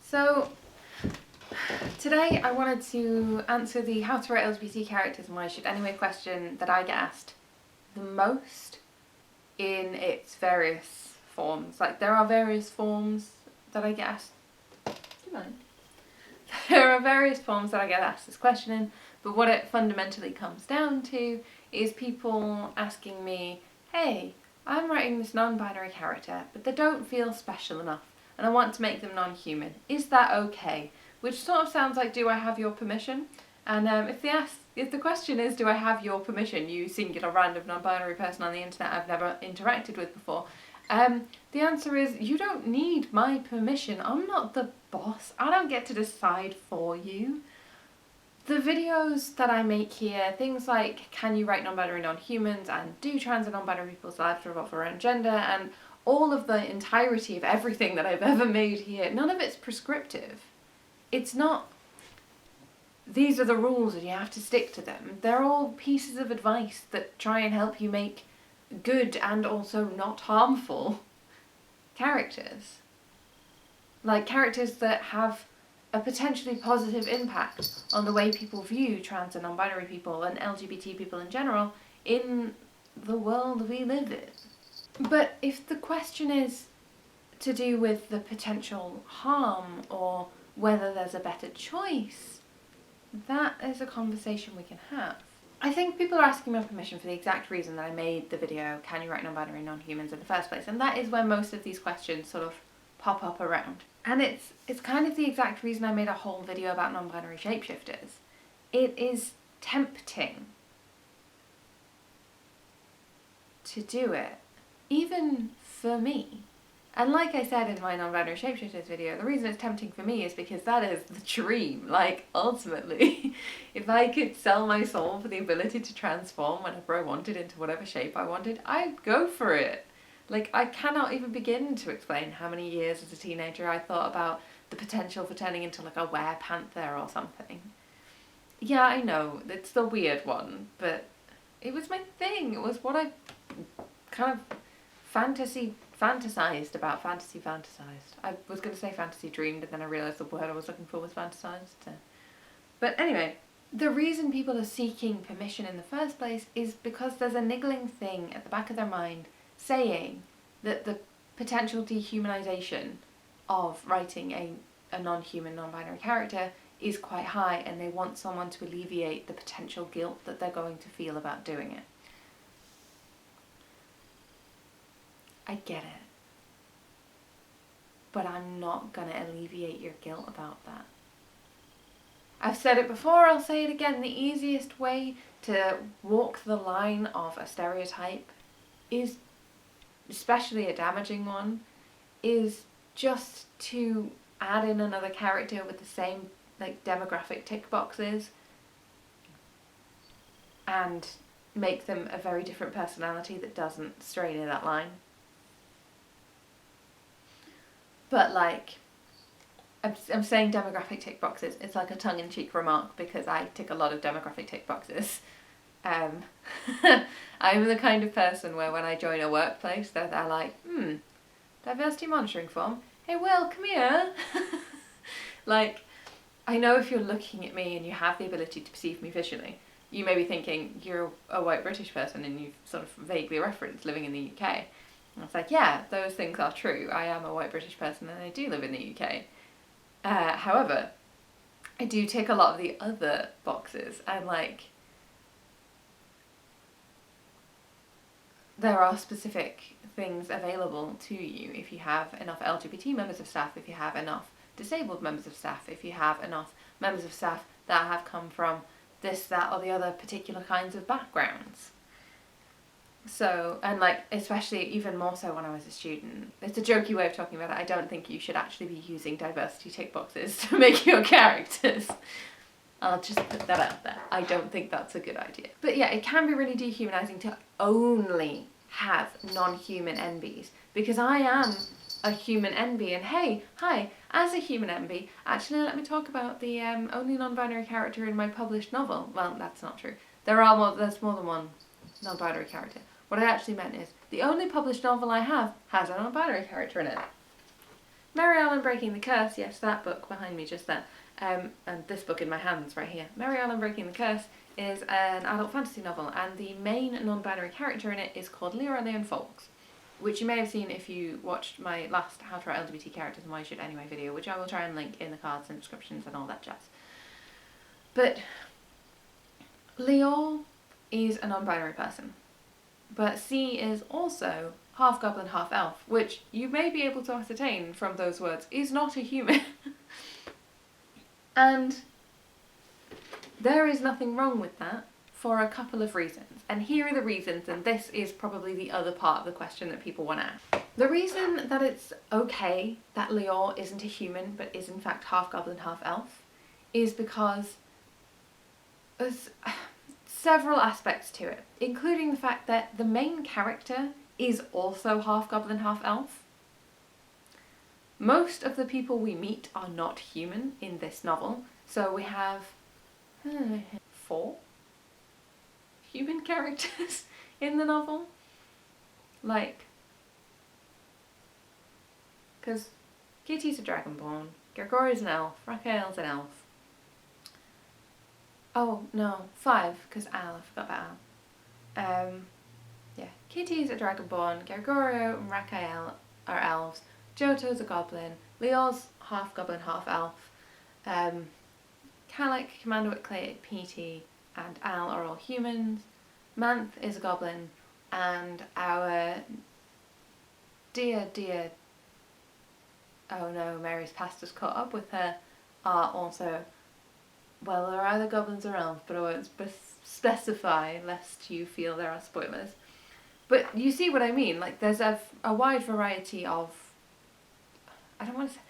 So today I wanted to answer the how to write LGBT characters and why should anyway question that I get asked the most in its various forms. Like, there are various forms that I get asked. Do you mind? There are various forms that I get asked this question in, but what it fundamentally comes down to is people asking me, hey, I'm writing this non-binary character, but they don't feel special enough, and I want to make them non-human. Is that okay? Which sort of sounds like, do I have your permission? And if the question is, do I have your permission, you singular random non-binary person on the internet I've never interacted with before, the answer is, you don't need my permission. I'm not the boss. I don't get to decide for you. The videos that I make here, things like can you write non-binary non-humans and do trans and non-binary people's lives revolve around gender, and all of the entirety of everything that I've ever made here, none of it's prescriptive. It's not, these are the rules and you have to stick to them. They're all pieces of advice that try and help you make good and also not harmful characters. Like characters that have a potentially positive impact on the way people view trans and non-binary people and LGBT people in general in the world we live in. But if the question is to do with the potential harm or whether there's a better choice, that is a conversation we can have. I think people are asking my permission for the exact reason that I made the video, can you write non-binary non-humans, in the first place, and that is where most of these questions sort of pop up around. And it's kind of the exact reason I made a whole video about non-binary shapeshifters. It is tempting to do it, even for me. And like I said in my non-binary shapeshifters video, the reason it's tempting for me is because that is the dream. Like, ultimately, if I could sell my soul for the ability to transform whenever I wanted into whatever shape I wanted, I'd go for it. Like, I cannot even begin to explain how many years as a teenager I thought about the potential for turning into like a werepanther or something. Yeah, I know, it's the weird one, but it was my thing. It was what I kind of fantasized about. I was going to say fantasy dreamed, and then I realised the word I was looking for was fantasized. So. But anyway, the reason people are seeking permission in the first place is because there's a niggling thing at the back of their mind saying that the potential dehumanization of writing a non-human, non-binary character is quite high, and they want someone to alleviate the potential guilt that they're going to feel about doing it. I get it. But I'm not going to alleviate your guilt about that. I've said it before, I'll say it again, the easiest way to walk the line of a stereotype is, especially a damaging one, is just to add in another character with the same like demographic tick boxes and make them a very different personality that doesn't stray near that line. But like, I'm saying demographic tick boxes, it's like a tongue-in-cheek remark because I tick a lot of demographic tick boxes. I'm the kind of person where when I join a workplace, they're like, diversity monitoring form, hey Will, come here. Like, I know if you're looking at me and you have the ability to perceive me visually, you may be thinking you're a white British person and you've sort of vaguely referenced living in the UK. And it's like, yeah, those things are true. I am a white British person and I do live in the UK. However, I do tick a lot of the other boxes, and like, there are specific things available to you if you have enough LGBT members of staff, if you have enough disabled members of staff, if you have enough members of staff that have come from this, that, or the other particular kinds of backgrounds. So, and like, especially even more so when I was a student, it's a jokey way of talking about it, I don't think you should actually be using diversity tick boxes to make your characters. I'll just put that out there. I don't think that's a good idea. But yeah, it can be really dehumanizing to only have non-human NBs, because I am a human NB, and hey, hi, as a human NB, actually let me talk about the only non-binary character in my published novel. Well, that's not true. There's more than one non-binary character. What I actually meant is, the only published novel I have has a non-binary character in it. Mary Arlan Breaking the Curse, yes, that book behind me just there, and this book in my hands right here. Mary Arlan Breaking the Curse is an adult fantasy novel, and the main non-binary character in it is called Leon Fawkes, which you may have seen if you watched my last How to Write LGBT Characters and Why You Should Anyway video, which I will try and link in the cards and descriptions and all that jazz. But Leor is a non-binary person, but C is also half goblin, half elf, which you may be able to ascertain from those words is not a human. And there is nothing wrong with that for a couple of reasons. And here are the reasons, and this is probably the other part of the question that people want to ask. The reason that it's okay that Leor isn't a human but is in fact half goblin, half elf is because there's several aspects to it, including the fact that the main character is also half goblin, half elf. Most of the people we meet are not human in this novel, so we have 4 human characters in the novel. Like, because Kitty's a dragonborn, Gregori's an elf, Raquel's an elf. Oh no, 5, because Al, I forgot about Al. Yeah, Kitty's a dragonborn, Gregorio and Raquel are elves, Johto's a goblin, Leor's half goblin, half elf, Calic, Commander Whitclay, Petey and Al are all humans, Manth is a goblin, and our dear, oh no, Mary's past has caught up with her, are also, well, they're either goblins or elves, but I won't specify lest you feel there are spoilers. But you see what I mean, like there's a wide variety of, I don't want to say,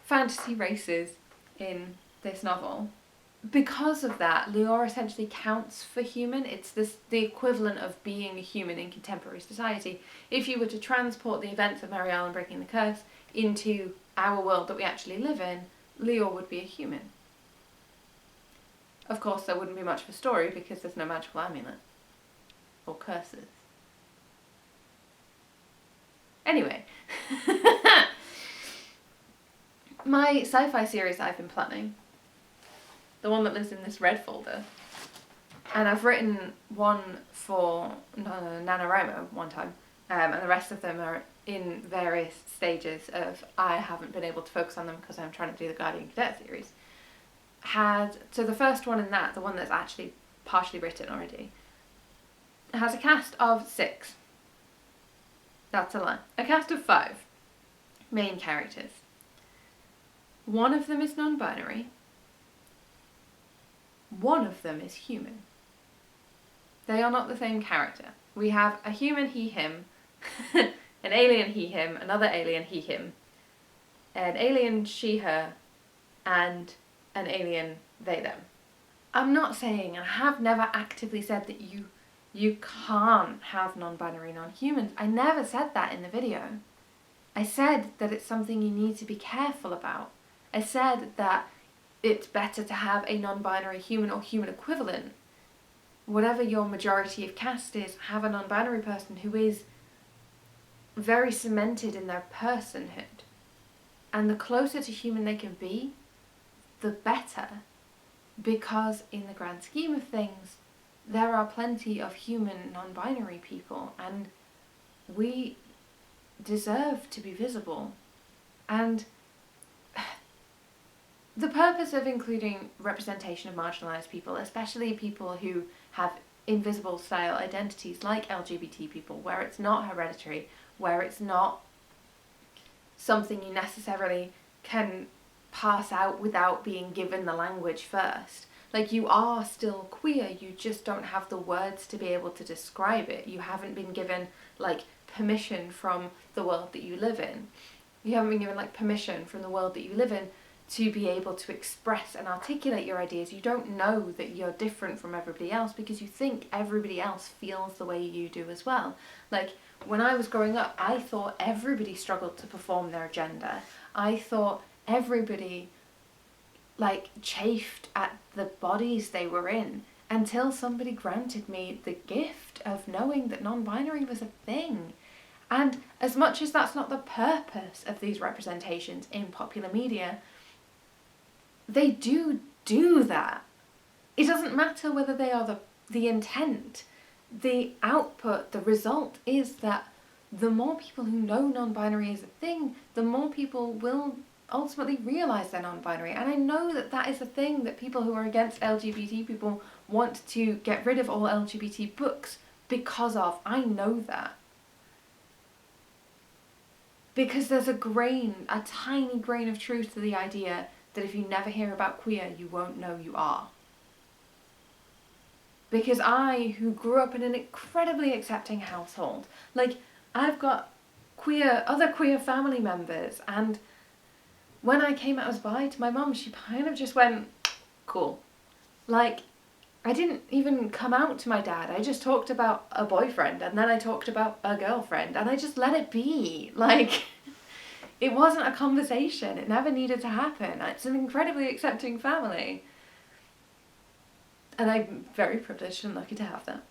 fantasy races in this novel. Because of that, Leor essentially counts for human. It's the equivalent of being a human in contemporary society. If you were to transport the events of Mary Arlan Breaking the Curse into our world that we actually live in, Leor would be a human. Of course, there wouldn't be much of a story because there's no magical amulet or curses. Anyway, my sci-fi series that I've been planning, the one that lives in this red folder, and I've written one for NaNoWriMo one time, and the rest of them are in various stages of I haven't been able to focus on them because I'm trying to do the Guardian Cadet series. So the first one in that, the one that's actually partially written already, has a cast of 6. That's a lie. A cast of 5 main characters. One of them is non-binary. One of them is human. They are not the same character. We have a human he, him, an alien he, him, another alien he, him, an alien she, her, and an alien they, them. I'm not saying, and I have never actively said that you can't have non-binary non-humans. I never said that in the video. I said that it's something you need to be careful about. I said that it's better to have a non-binary human or human equivalent. Whatever your majority of cast is, have a non-binary person who is very cemented in their personhood. And the closer to human they can be, the better. Because in the grand scheme of things, there are plenty of human non-binary people, and we deserve to be visible. And the purpose of including representation of marginalised people, especially people who have invisible style identities like LGBT people, where it's not hereditary, where it's not something you necessarily can pass out without being given the language first. Like, you are still queer, you just don't have the words to be able to describe it. You haven't been given, like, permission from the world that you live in. You haven't been given, like, permission from the world that you live in to be able to express and articulate your ideas. You don't know that you're different from everybody else because you think everybody else feels the way you do as well. Like, when I was growing up, I thought everybody struggled to perform their gender. I thought everybody, like, chafed at the bodies they were in until somebody granted me the gift of knowing that non-binary was a thing. And as much as that's not the purpose of these representations in popular media, they do that. It doesn't matter whether they are the intent. The output, the result is that the more people who know non-binary is a thing, the more people will ultimately realise they're non-binary. And I know that that is a thing that people who are against LGBT people want to get rid of all LGBT books because of. I know that. Because there's a tiny grain of truth to the idea that if you never hear about queer, you won't know you are. Because I, who grew up in an incredibly accepting household, like, I've got other queer family members, and when I came out as bi to my mum, she kind of just went, cool. Like, I didn't even come out to my dad. I just talked about a boyfriend, and then I talked about a girlfriend, and I just let it be. Like, it wasn't a conversation. It never needed to happen. It's an incredibly accepting family. And I'm very privileged and lucky to have that.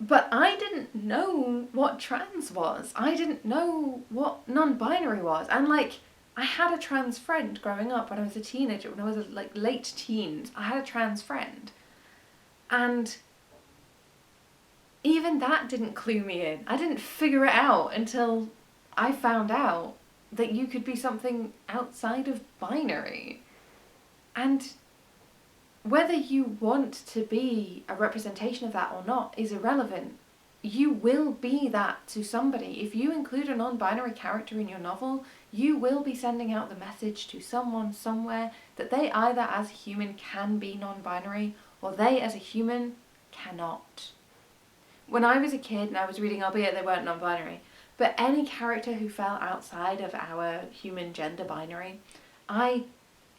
But I didn't know what trans was. I didn't know what non-binary was. And like, I had a trans friend growing up when I was a teenager, when I was like late teens. I had a trans friend. And even that didn't clue me in. I didn't figure it out until I found out that you could be something outside of binary. And whether you want to be a representation of that or not is irrelevant. You will be that to somebody. If you include a non-binary character in your novel, you will be sending out the message to someone somewhere that they either as a human can be non-binary or they as a human cannot. When I was a kid and I was reading, albeit they weren't non-binary, but any character who fell outside of our human gender binary, I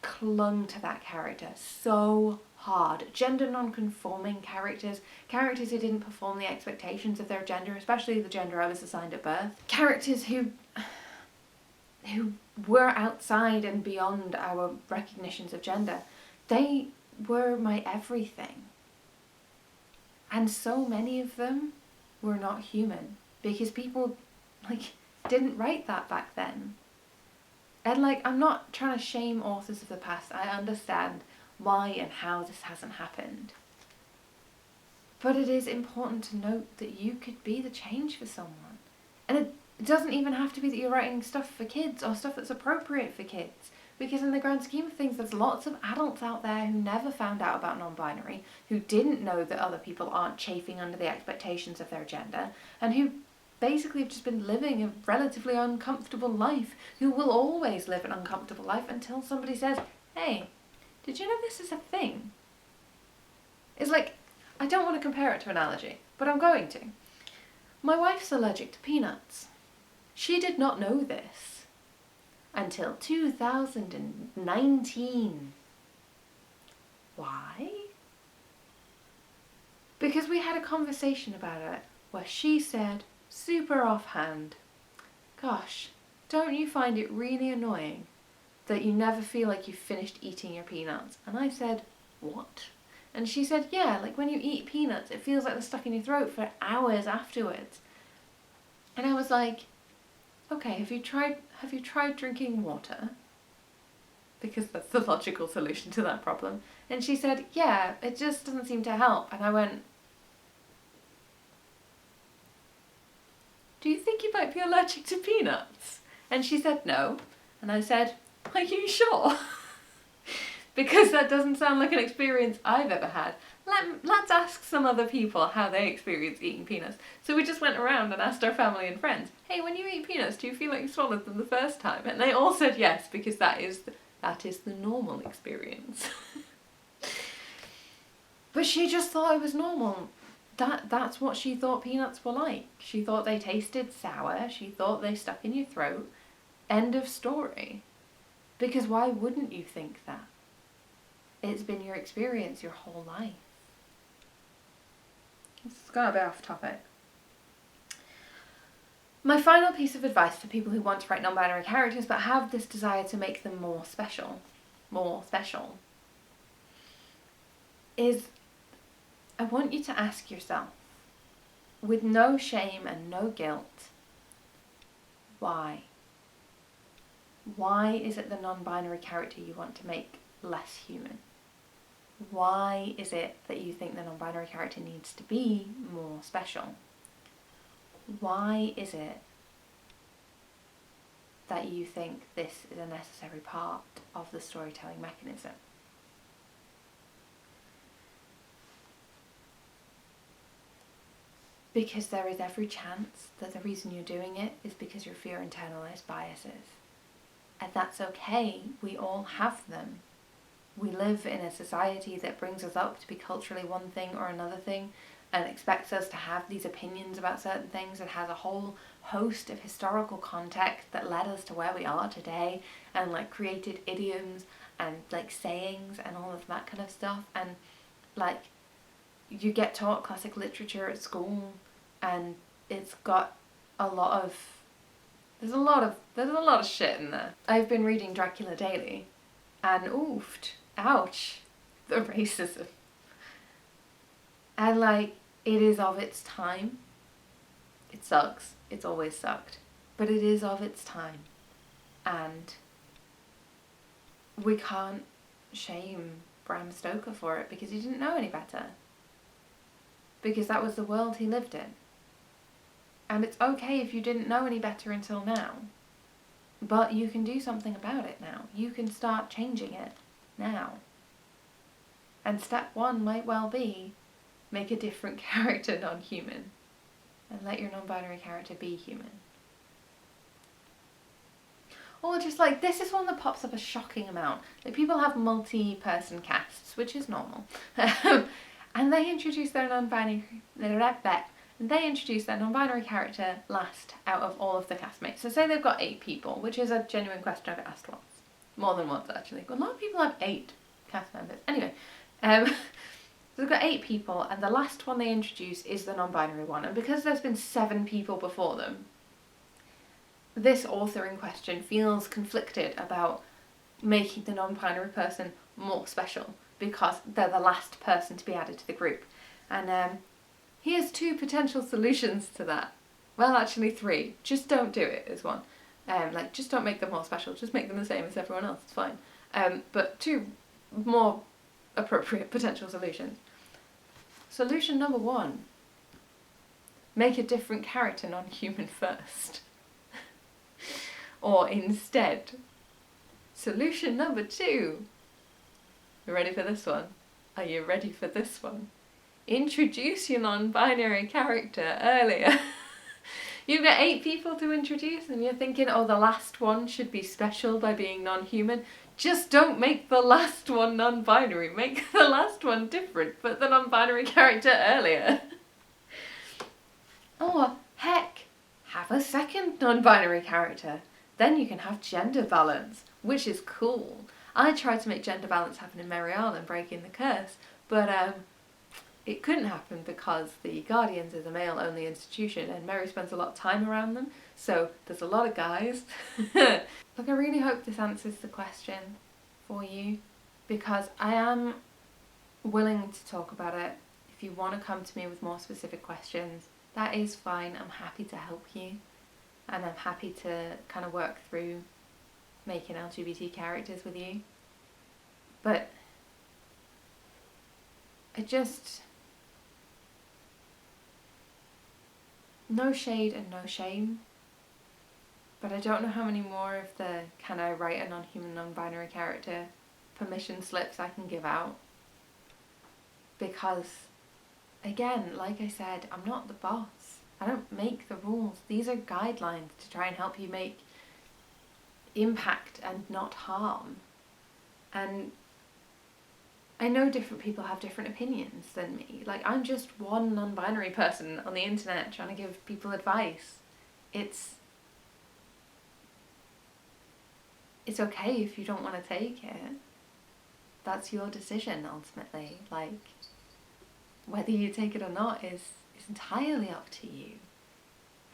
clung to that character so hard. Gender non-conforming characters who didn't perform the expectations of their gender, especially the gender I was assigned at birth, characters who were outside and beyond our recognitions of gender, they were my everything. And so many of them were not human because people didn't write that back then. And I'm not trying to shame authors of the past. I understand why and how this hasn't happened. But it is important to note that you could be the change for someone. And it doesn't even have to be that you're writing stuff for kids or stuff that's appropriate for kids. Because in the grand scheme of things, there's lots of adults out there who never found out about non-binary, who didn't know that other people aren't chafing under the expectations of their gender, and who basically have just been living a relatively uncomfortable life, who will always live an uncomfortable life until somebody says, hey, did you know this is a thing? It's like, I don't want to compare it to an allergy, but I'm going to. My wife's allergic to peanuts. She did not know this until 2019. Why? Because we had a conversation about it where she said, super offhand, gosh, don't you find it really annoying that you never feel like you've finished eating your peanuts? And I said, what? And she said, yeah, like when you eat peanuts, it feels like they're stuck in your throat for hours afterwards. And I was like, okay, have you tried drinking water? Because that's the logical solution to that problem. And she said, yeah, it just doesn't seem to help. And I went, do you think you might be allergic to peanuts? And she said no. And I said, are you sure? Because that doesn't sound like an experience I've ever had. Let's ask some other people how they experience eating peanuts. So we just went around and asked our family and friends, hey, when you eat peanuts, do you feel like you swallowed them the first time? And they all said yes, because that is the normal experience. But she just thought it was normal. That's what she thought peanuts were like. She thought they tasted sour. She thought they stuck in your throat. End of story. Because why wouldn't you think that? It's been your experience your whole life. It's gone a bit off topic. My final piece of advice for people who want to write non-binary characters but have this desire to make them more special, is I want you to ask yourself, with no shame and no guilt, why? Why is it the non-binary character you want to make less human? Why is it that you think the non-binary character needs to be more special? Why is it that you think this is a necessary part of the storytelling mechanism? Because there is every chance that the reason you're doing it is because you fear internalized biases. And that's okay, we all have them. We live in a society that brings us up to be culturally one thing or another thing, and expects us to have these opinions about certain things, and has a whole host of historical context that led us to where we are today, and like created idioms and like sayings and all of that kind of stuff. And like, you get taught classic literature at school, and it's got a lot of there's a lot of shit in there. I've been reading Dracula daily, and ouch, the racism. And like, it is of its time. It sucks. It's always sucked. But it is of its time. And we can't shame Bram Stoker for it because he didn't know any better. Because that was the world he lived in. And it's okay if you didn't know any better until now. But you can do something about it now. You can start changing it now. And step one might well be, make a different character non-human. And let your non-binary character be human. Or just like, this is one that pops up a shocking amount. Like, people have multi-person casts, which is normal. And they introduce their non-binary character last out of all of the castmates. So say they've got 8 people, which is a genuine question I've asked once. More than once, actually. A lot of people have 8 cast members. Anyway, so they've got 8 people, and the last one they introduce is the non-binary one. And because there's been 7 people before them, this author in question feels conflicted about making the non-binary person more special because they're the last person to be added to the group. And he has 2 potential solutions to that. Well, actually 3. Just don't do it is one. Like, just don't make them more special. Just make them the same as everyone else. It's fine. But 2 more appropriate potential solutions. Solution number 1. Make a different character non-human first. Or instead. Solution number 2. You ready for this one? Are you ready for this one? Introduce your non-binary character earlier. You get 8 people to introduce and you're thinking, oh, the last one should be special by being non-human. Just don't make the last one non-binary. Make the last one different. Put the non-binary character earlier. Or, heck, have a second non-binary character. Then you can have gender balance, which is cool. I tried to make gender balance happen in Mary Arlan, breaking the curse, but it couldn't happen because the Guardians is a male-only institution and Mary spends a lot of time around them, so there's a lot of guys. Look, I really hope this answers the question for you, because I am willing to talk about it. If you want to come to me with more specific questions, that is fine. I'm happy to help you, and I'm happy to kind of work through making LGBT characters with you. But no shade and no shame, but I don't know how many more of the can I write a non-human, non-binary character permission slips I can give out. Because, again, like I said, I'm not the boss. I don't make the rules. These are guidelines to try and help you make impact and not harm. And I know different people have different opinions than me. Like, I'm just one non-binary person on the internet trying to give people advice. It's okay if you don't want to take it. That's your decision, ultimately. Like, whether you take it or not is entirely up to you.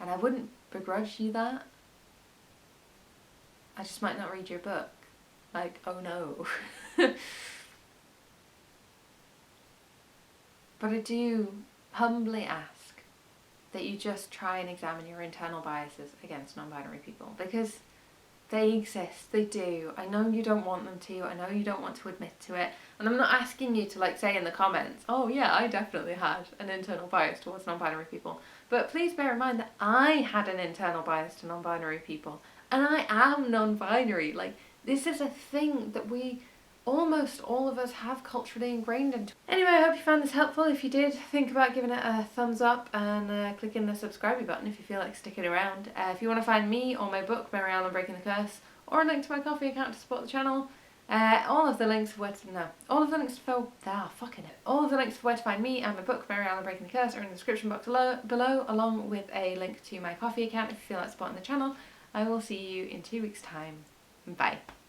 And I wouldn't begrudge you that. I just might not read your book. Like, oh no. But I do humbly ask that you just try and examine your internal biases against non-binary people, because they exist, they do. I know you don't want them to, I know you don't want to admit to it, and I'm not asking you to like say in the comments, oh yeah, I definitely had an internal bias towards non-binary people, but please bear in mind that I had an internal bias to non-binary people, and I am non-binary. Like, this is a thing that we, almost all of us, have culturally ingrained into. Anyway, I hope you found this helpful. If you did, think about giving it a thumbs up and clicking the subscribe button if you feel like sticking around. If you want to find me or my book, Arlan Breaking the Curse, or a link to my Ko-fi account to support the channel, all of the links for where to find me and my book, Arlan Breaking the Curse, are in the description box below, along with a link to my Ko-fi account if you feel like supporting the channel. I will see you in 2 weeks' time. Bye.